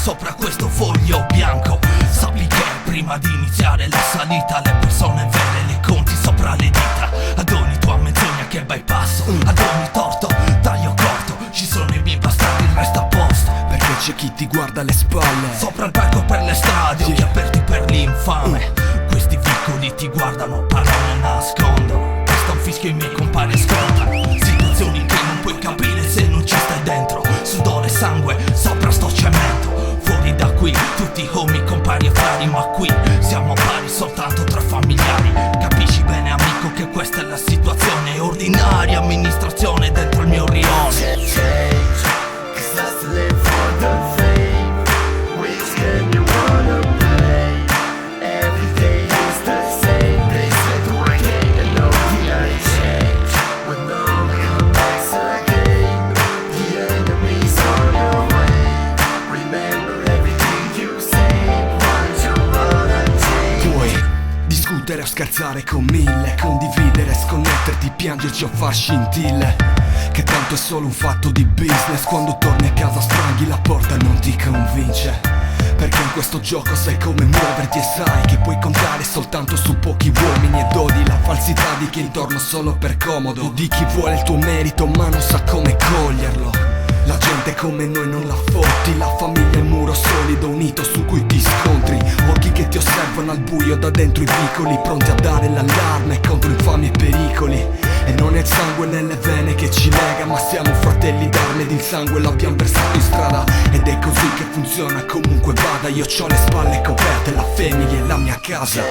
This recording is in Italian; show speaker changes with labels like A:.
A: sopra questo foglio bianco. Sappi che prima di iniziare la salita le persone vere le conti sopra le dita. Ad ogni tua menzogna che bypasso, ad ogni torto taglio corto. Ci sono i miei bastardi, il resto a posto.
B: Perché c'è chi ti guarda alle spalle,
A: sopra il palco per le strade, occhi aperti per l'infame. Questi vicoli ti guardano, parole nascondono. Questo è un fischio, i miei compari ascoltano. Situazioni che non puoi capire se non ci stai dentro. Sudore e sangue, sopra sto cemento. Fuori da qui, tutti homie, compari e frari. Ma qui siamo pari soltanto tra familiari. Capisci bene amico che questa è la situazione ordinaria. Amministrazione dentro il mio rione.
B: Discutere o scherzare con mille, condividere, sconnetterti, piangerci o far scintille. Che tanto è solo un fatto di business. Quando torni a casa stranghi la porta e non ti convince. Perché in questo gioco sai come muoverti e sai che puoi contare soltanto su pochi uomini. E dodi la falsità di chi è intorno solo per comodo, di chi vuole il tuo merito ma non sa come coglierlo. La gente come noi non la fotti, la famiglia è il muro solido unito su cui ti scontri. Occhi che ti osservano al buio da dentro i vicoli, pronti a dare l'allarme contro infami e pericoli. E non è il sangue nelle vene che ci lega, ma siamo fratelli d'arme ed il sangue l'abbiamo versato in strada. Ed è così che funziona comunque vada. Io c'ho le spalle coperte, la famiglia è la mia casa.